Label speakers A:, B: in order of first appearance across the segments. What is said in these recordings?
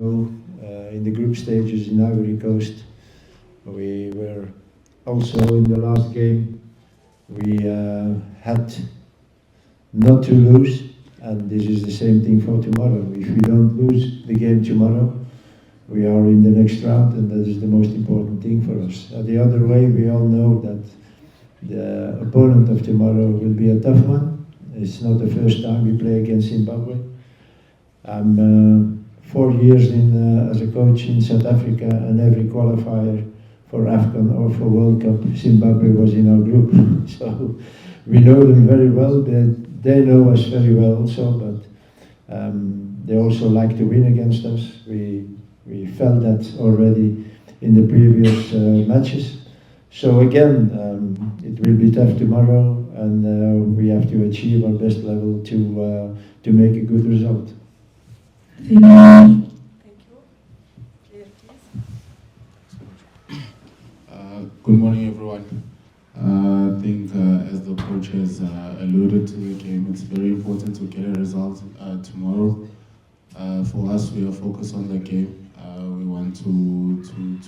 A: In the group stages in Ivory Coast. We were also in the last game. We had not to lose, and this is the same thing for tomorrow. If we don't lose the game tomorrow, we are in the next round, and that is the most important thing for us. The other way, we all know that the opponent of tomorrow will be a tough one. It's not the first time we play against Zimbabwe. I'm 4 years as a coach in South Africa, and every qualifier for AFCON or for World Cup, Zimbabwe was in our group. So we know them very well. They know us very well also, but they also like to win against us. We felt that already in the previous matches. So again, it will be tough tomorrow, and we have to achieve our best level to make a good result.
B: Thank you. Claire, please.
C: Good morning, everyone. I think as the coach has alluded to the game, it's very important to get a result tomorrow. For us, we are focused on the game. We want to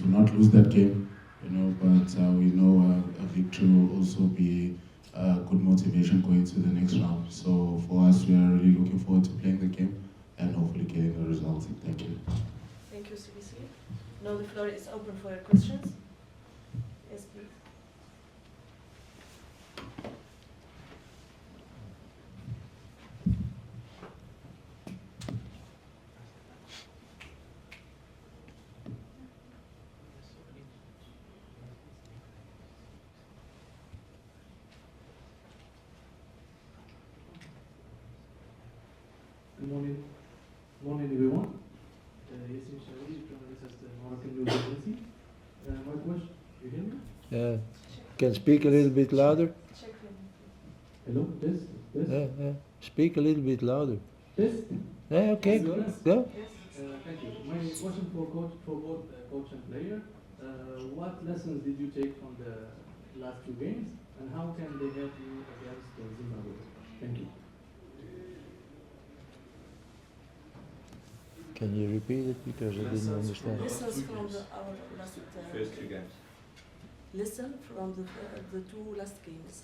C: not lose that game, but we know a victory will also be good motivation going to the next round. So for us, we are really looking forward to playing the game and hopefully getting the result. Thank you.
B: Thank you, Sibisi. Now the floor is open for your questions. Yes, please.
D: Good morning. Good morning, everyone. Yasin Shari, journalist at the Moroccan News Agency. My question, you hear me?
A: Can speak a little bit louder?
D: Hello, test, test.
A: Speak a little bit louder.
D: Test.
A: Okay, go.
D: Thank you. My question for both coach and player. What lessons did you take from the last two games, and how can they help you against Zimbabwe? Thank you.
A: Can you repeat it, because I didn't understand?
B: Lessons from our last
E: First two games.
B: lesson from the two last games.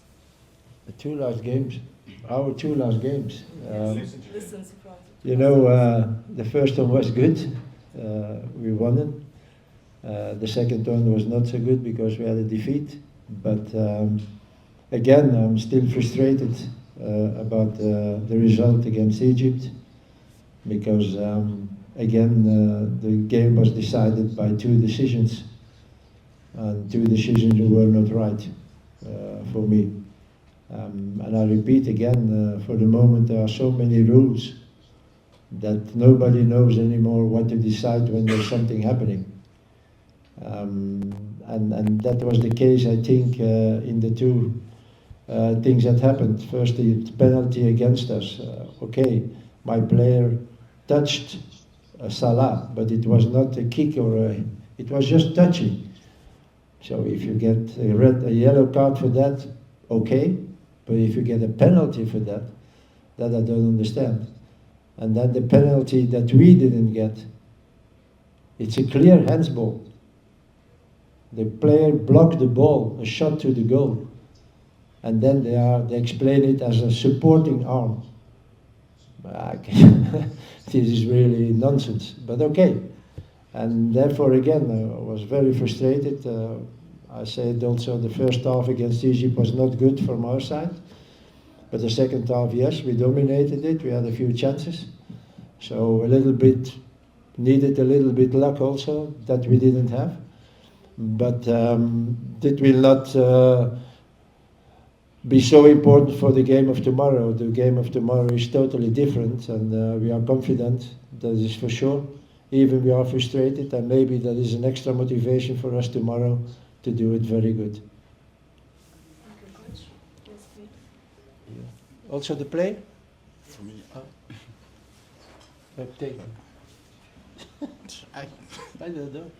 A: The two last games, our two last games.
B: Lessons from.
A: The first one was good. We won it. The second one was not so good because we had a defeat. But again, I'm still frustrated about the result against Egypt, because again, the game was decided by two decisions, and two decisions were not right for me. And I repeat again, for the moment there are so many rules that nobody knows anymore what to decide when there's something happening. And that was the case, I think, in the two things that happened. First, the penalty against us. Okay, my player touched Salah, but it was not a kick it was just touching. So if you get a yellow card for that, okay, but if you get a penalty for that I don't understand. And then the penalty that we didn't get, it's a clear handsball. The player blocked the ball, a shot to the goal, and then they explain it as a supporting arm. This is really nonsense, but okay. And therefore, again, I was very frustrated. I said also the first half against Egypt was not good from our side. But the second half, yes, we dominated it. We had a few chances. So needed a little bit luck also that we didn't have. But it will not be so important for the game of tomorrow. The game of tomorrow is totally different, and we are confident, that is for sure. Even we are frustrated, and maybe that is an extra motivation for us tomorrow to do it very good.
B: Thank you, coach. Yes, please.
A: Yeah. Also the play?
C: For me,
A: Take it. I don't know.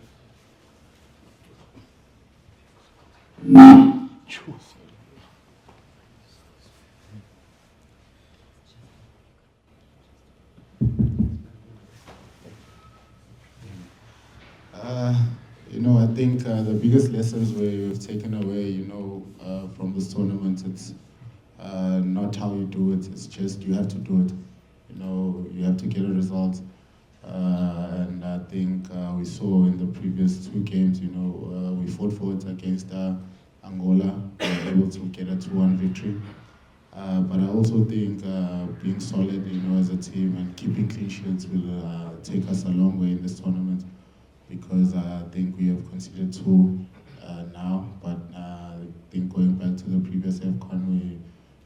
C: I think the biggest lessons we've taken away, from this tournament, it's not how you do it. It's just you have to do it. You have to get a result. And I think we saw in the previous two games, we fought for it against Angola. We were able to get a 2-1 victory. But I also think being solid, as a team and keeping clean sheets will take us a long way in this tournament, because I think we have conceded two now. But I think going back to the previous AFCON,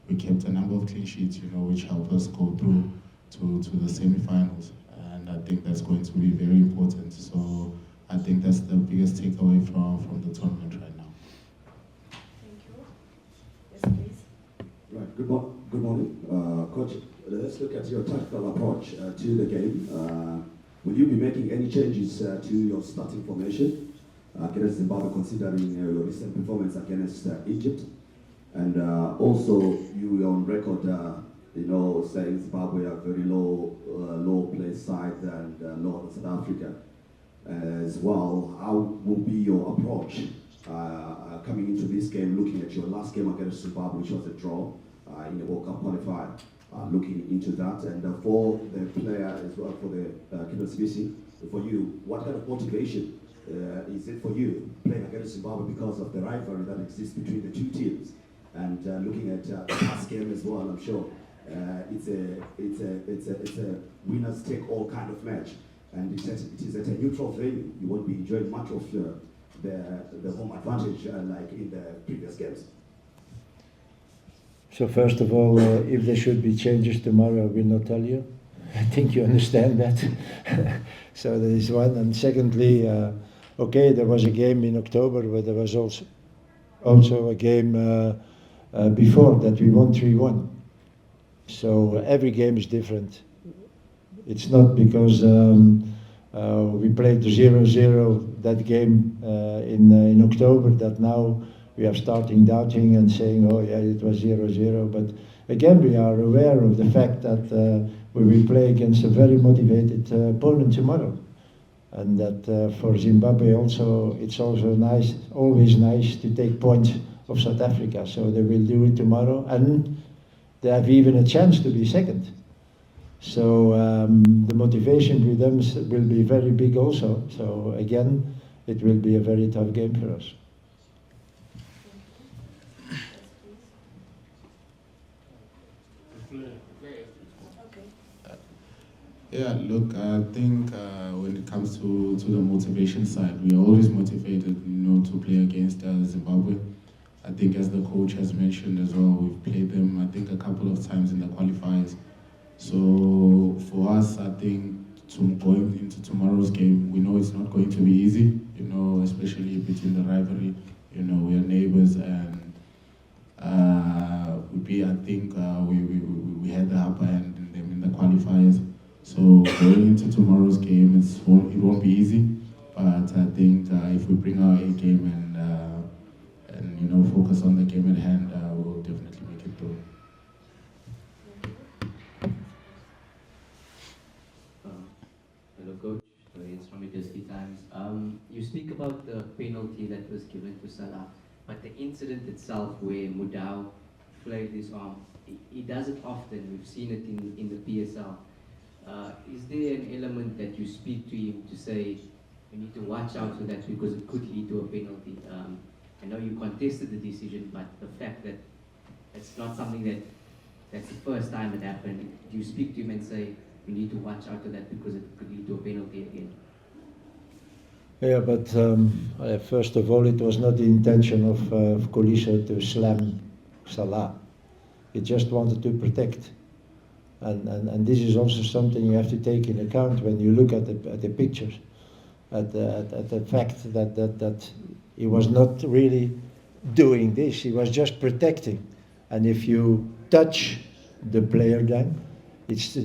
C: we kept a number of clean sheets, which helped us go through to the semi-finals. And I think that's going to be very important. So I think that's the biggest takeaway from the tournament right now.
B: Thank you. Yes, please.
E: Right. Good morning, Coach. Let's look at your tactical approach to the game. Will you be making any changes to your starting formation against Zimbabwe, considering your recent performance against Egypt? And also, you were on record, saying Zimbabwe are very low play side and lower than South Africa as well. How will be your approach coming into this game, looking at your last game against Zimbabwe, which was a draw in the World Cup qualifier? Looking into that, and for the player as well, for the Nkosinathi Sibisi, for you, what kind of motivation is it for you playing against Zimbabwe because of the rivalry that exists between the two teams? And looking at the last game as well, I'm sure it's a winners take all kind of match, and it is at a neutral venue. You won't be enjoying much of the home advantage like in the previous games.
A: So first of all, if there should be changes tomorrow, I will not tell you. I think you understand that. So that is one. And secondly, okay, there was a game in October, but there was also a game before that we won 3-1. So every game is different. It's not because we played 0-0 that game in October that now we are starting doubting and saying, oh yeah, it was 0-0. But again, we are aware of the fact that we will play against a very motivated opponent tomorrow. And that for Zimbabwe also, it's also nice, always nice to take points of South Africa. So they will do it tomorrow, and they have even a chance to be second. So the motivation with them will be very big also. So again, it will be a very tough game for us.
C: Yeah, look, I think when it comes to the motivation side, we are always motivated, to play against Zimbabwe. I think as the coach has mentioned as well, we've played them, I think, a couple of times in the qualifiers. So for us, I think going into tomorrow's game, we know it's not going to be easy, especially between the rivalry. We are neighbors, and I think we had the upper hand in them in the qualifiers. So going into tomorrow's game, it won't be easy, but I think if we bring our A game and focus on the game at hand, we'll definitely make it through.
F: Hello, Coach. It's from Midwestern Times. You speak about the penalty that was given to Salah, but the incident itself where Mudau flailed his arm, he does it often. We've seen it in the PSL. Is there an element that you speak to him to say, we need to watch out for that because it could lead to a penalty? I know you contested the decision, but the fact that it's not something that's the first time it happened, do you speak to him and say, we need to watch out for that because it could lead to a penalty again?
A: Yeah, but first of all, it was not the intention of Colisha to slam Salah. He just wanted to protect. And this is also something you have to take in account when you look at the pictures, at the fact that he was not really doing this. He was just protecting. And if you touch the player, then it's the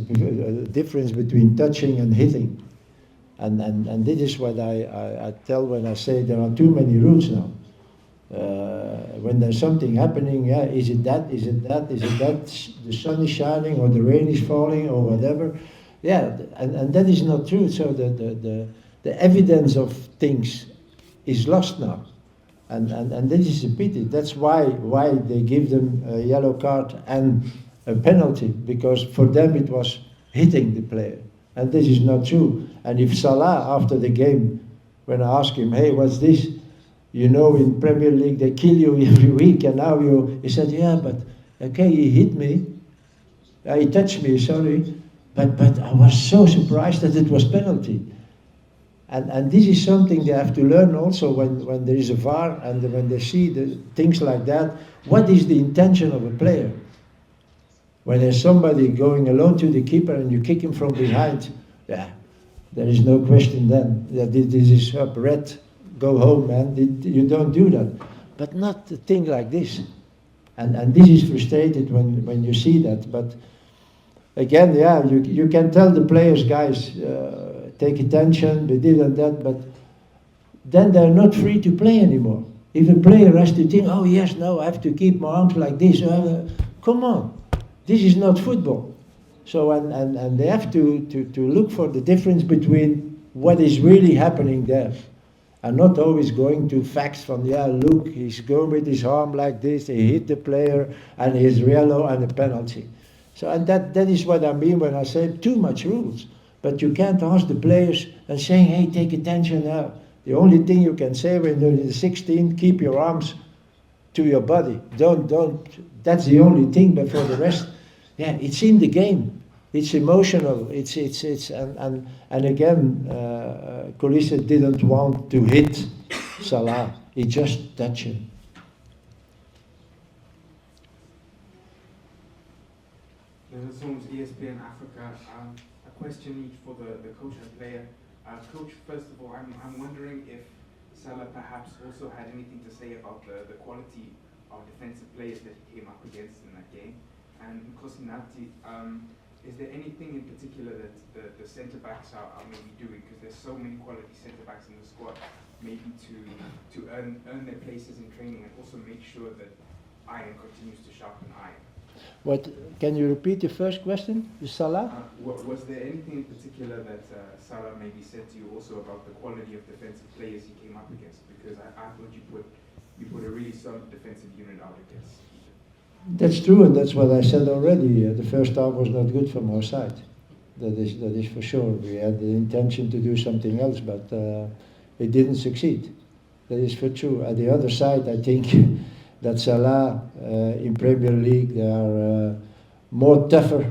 A: difference between touching and hitting. And this is what I tell when I say there are too many rules now. When there's something happening, yeah, is it that, the sun is shining or the rain is falling or whatever, yeah, and that is not true. So the evidence of things is lost now. And this is a pity. That's why they give them a yellow card and a penalty, because for them it was hitting the player. And this is not true. And if Salah, after the game, when I asked him, hey, what's this? You know, in Premier League they kill you every week, and now he said, yeah, but okay, he hit me. He touched me, sorry. But I was so surprised that it was penalty. And this is something they have to learn also when there is a VAR and when they see things like that. What is the intention of a player? When there's somebody going alone to the keeper and you kick him from behind, yeah, there is no question then that this is up, red, go home, man. You don't do that. But not a thing like this. And this is frustrated when you see that. But again, yeah, you can tell the players, guys, take attention, they did and that, but then they're not free to play anymore. If a player has to think, oh yes, no, I have to keep my arms like this, come on, this is not football. So, and they have to look for the difference between what is really happening there, and not always going to facts from, yeah, look, he's going with his arm like this, he hit the player, and he's yellow and a penalty. So, and that is what I mean when I say too much rules. But you can't ask the players and saying, hey, take attention now. The only thing you can say when you're in the 16, keep your arms to your body. Don't, that's the only thing, but for the rest, yeah, it's in the game. It's emotional. And again, Kolisa didn't want to hit Salah. He just touched him.
G: This is from ESPN Africa. A question each for the coach and player. Coach, first of all, I'm wondering if Salah perhaps also had anything to say about the quality of defensive players that he came up against in that game. And Nkosinathi, is there anything in particular that the centre-backs are maybe doing? Because there's so many quality centre-backs in the squad, maybe to earn their places in training and also make sure that iron continues to sharpen iron.
A: What, can you repeat the first question? Salah?
G: Was there anything in particular that Salah maybe said to you also about the quality of defensive players he came up against? Because I thought you put a really solid defensive unit out against.
A: That's true, and that's what I said already. The first half was not good from our side. That is for sure. We had the intention to do something else, but it didn't succeed. That is for true. At the other side, I think that Salah in Premier League, there are more tougher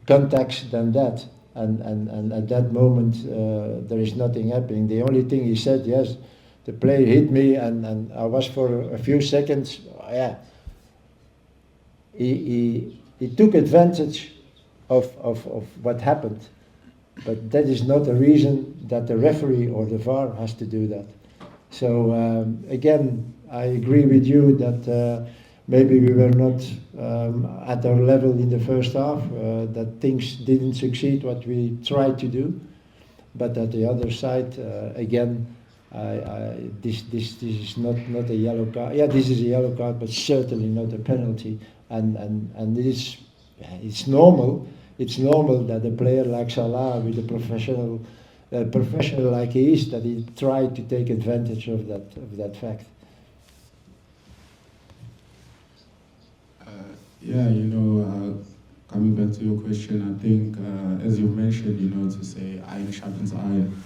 A: contacts than that. And at that moment, there is nothing happening. The only thing he said, yes, the player hit me, and I was for a few seconds, yeah. He took advantage of what happened. But that is not a reason that the referee or the VAR has to do that. So again, I agree with you that maybe we were not at our level in the first half, that things didn't succeed what we tried to do. But at the other side, again, this is not a yellow card. Yeah, this is a yellow card, but certainly not a penalty. And it's normal. It's normal that a player like Salah, with a professional like he is, that he tried to take advantage of that fact.
C: Yeah, coming back to your question, I think, as you mentioned, to say iron sharpens iron,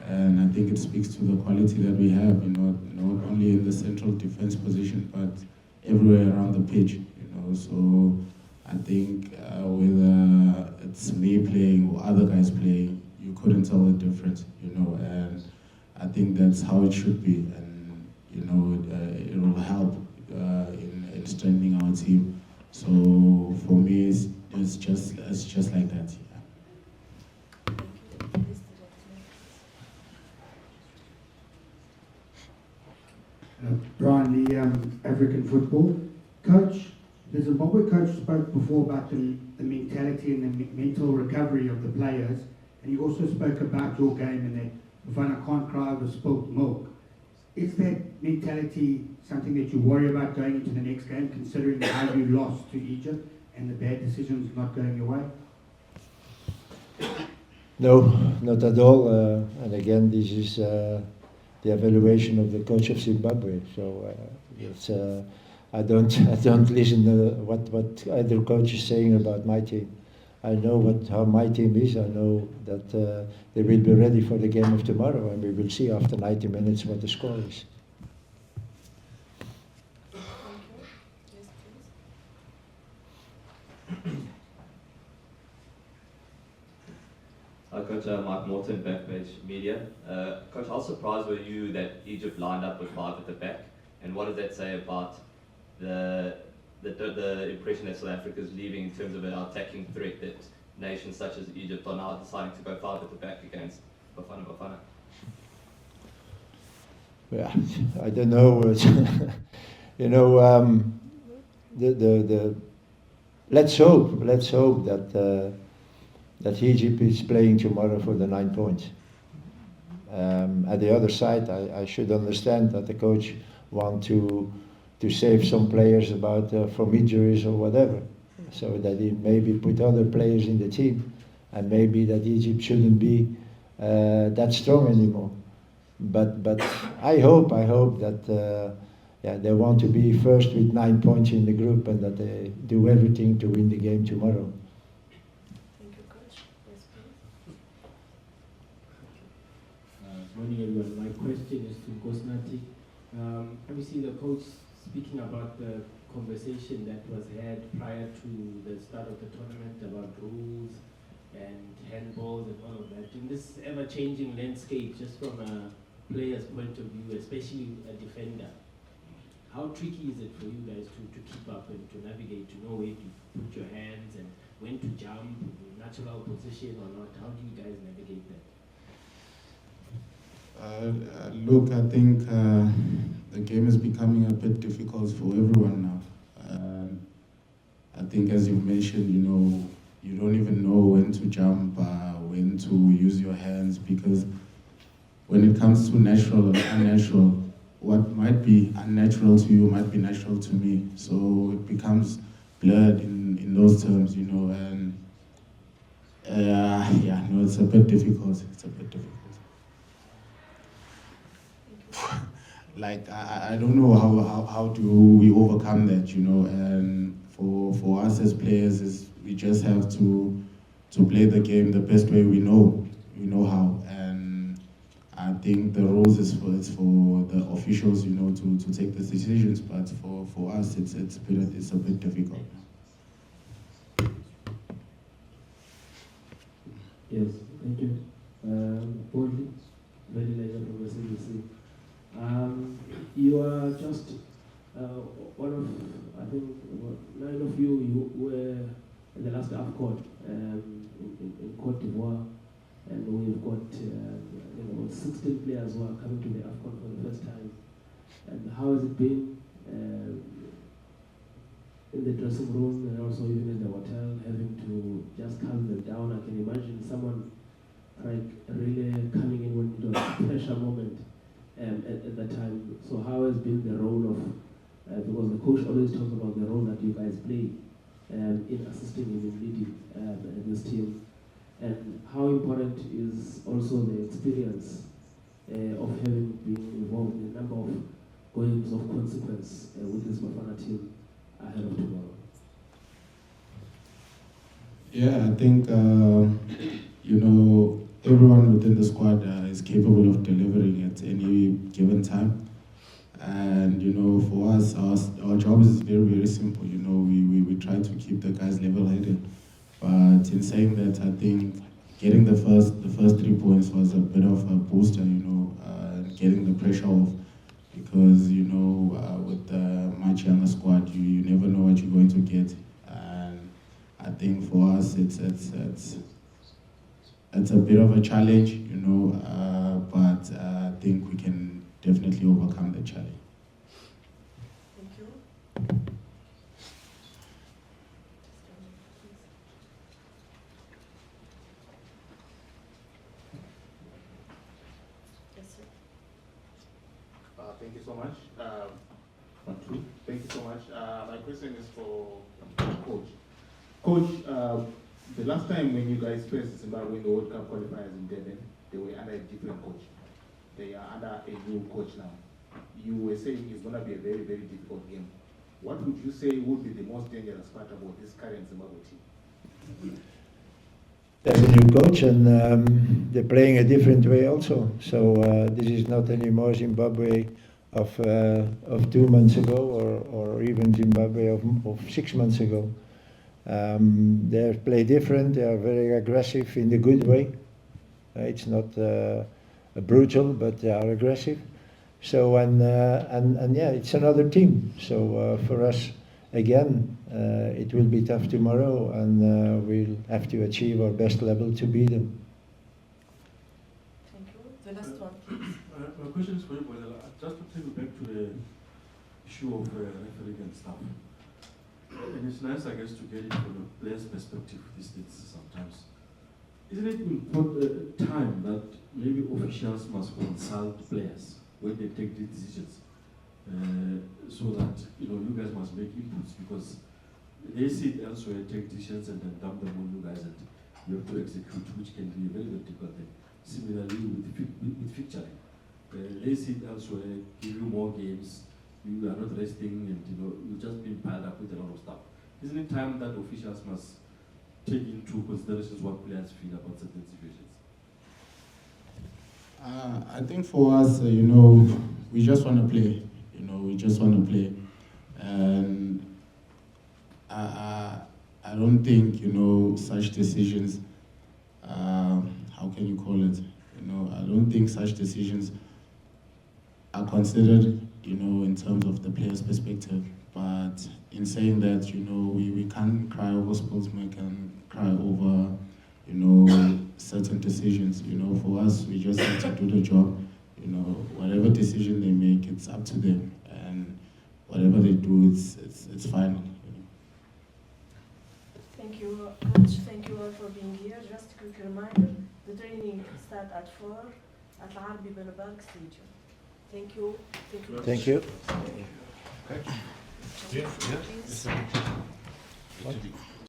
C: and I think it speaks to the quality that we have, not only in the central defense position, but everywhere around the pitch, So I think whether it's me playing or other guys playing, you couldn't tell the difference, and I think that's how it should be, and it will help in strengthening our team. So for me, it's just like that. Yeah.
H: Brian, the African football coach. The Zimbabwe coach spoke before about the mentality and the mental recovery of the players, and he also spoke about your game and that Bafana can't cry over spilt milk. Is that mentality something that you worry about going into the next game, considering how you lost to Egypt and the bad decisions not going your way?
A: No, not at all. And again, this is the evaluation of the coach of Zimbabwe. So it's, I don't listen to what other coach is saying about my team. I know how my team is. I know that they will be ready for the game of tomorrow, and we will see after 90 minutes what the score is.
B: Thank you. Yes, please.
I: Hi, Coach. Mike Morton, Backpage Media. Coach, how surprised were you that Egypt lined up with 5 at the back? And what does that say about the impression that South Africa is leaving in terms of an attacking threat that nations such as Egypt are now deciding to go 5 at the back against Bafana Bafana?
A: Yeah, I don't know. You know, let's hope that Egypt is playing tomorrow for the 9 points. At the other side, I should understand that the coach want to save some players from injuries or whatever, so that he maybe put other players in the team, and maybe that Egypt shouldn't be that strong anymore. But I hope that they want to be first with 9 points in the group, and that they do everything to win the game tomorrow.
B: Thank you, Coach. Yes, please.
J: Morning, everyone. My question is to Nkosinathi. Obviously, the coach speaking about the conversation that was had prior to the start of the tournament about rules and handballs and all of that. In this ever-changing landscape, just from a player's point of view, especially a defender, how tricky is it for you guys to keep up and to navigate, to know where to put your hands and when to jump, natural position or not? How do you guys navigate that?
C: Look, I think the game is becoming a bit difficult for everyone now. I think, as you mentioned, you don't even know when to jump, when to use your hands, because when it comes to natural and unnatural, what might be unnatural to you might be natural to me. So it becomes blurred in those terms, and it's a bit difficult. It's a bit difficult. Like, I don't know how do we overcome that, and for us as players, is we just have to play the game the best way we know how. And I think the rules is for the officials, to take the decisions, but for us it's a bit difficult.
J: Yes, thank you. Boldly, very later from SABC. You are just one of, I think, 9 of you were in the last AFCON in Cote d'Ivoire, and we've got about 16 players who are coming to the AFCON for the first time. And how has it been in the dressing room and also even in the hotel, having to just calm them down? I can imagine someone like really coming in when it was a pressure moment. At that time. So how has been the role of, because the coach always talks about the role that you guys play in assisting him in leading this team, and how important is also the experience of having been involved in a number of games of consequence with this Bafana team ahead of tomorrow?
C: Yeah, I think, everyone within the squad is capable of delivering at any given time. And, for us, our job is very, very simple. We try to keep the guys level-headed. But in saying that, I think getting the first 3 points was a bit of a booster, getting the pressure off. Because, with the much younger squad, you never know what you're going to get. And I think for us, it's a bit of a challenge, but I think we can definitely overcome the challenge.
B: Thank you. Yes, sir.
K: Thank you so much. Thank you so much. My question is for Coach. Coach, The last time when you guys faced Zimbabwe in the World Cup qualifiers in Durban, they were under a different coach. They are under a new coach now. You were saying it's going to be a very, very difficult game. What would you say would be the most dangerous part about this current Zimbabwe team?
A: There's a new coach, and they're playing a different way also. So this is not anymore Zimbabwe of 2 months ago, or even Zimbabwe of 6 months ago. They play different. They are very aggressive in the good way. It's not brutal, but they are aggressive. So and yeah, it's another team. So for us, again, it will be tough tomorrow, and we'll have to achieve our best level to beat them.
B: Thank you. The last one, please.
L: My question is for you, Bonella. Just to take you back to the issue of refereeing and stuff. And it's nice, I guess, to get it from a player's perspective these days sometimes. Isn't it important time that maybe officials must consult players when they take these decisions? So that you guys must make inputs, because they see it elsewhere, take decisions and then dump them on you guys, and you have to execute, which can be a very, very difficult thing. Similarly with fixturing, they see it elsewhere, give you more games, you are not resting, and you've just been piled up with a lot of stuff. Isn't it time that officials must take into considerations what players feel about certain situations?
C: I think for us, we just want to play. We just want to play, and I don't think such decisions. How can you call it? I don't think such decisions are considered, in terms of the player's perspective. But in saying that, we can't cry over sportsmen, can cry over, certain decisions. For us, we just have to do the job. Whatever decision they make, it's up to them, and whatever they do, it's final.
B: Thank you, Coach. Thank you all for being here. Just a quick reminder, the training starts at 4 at Arbi Belbark Stadium. Thank you.
A: Thank you.
B: Please.
A: What?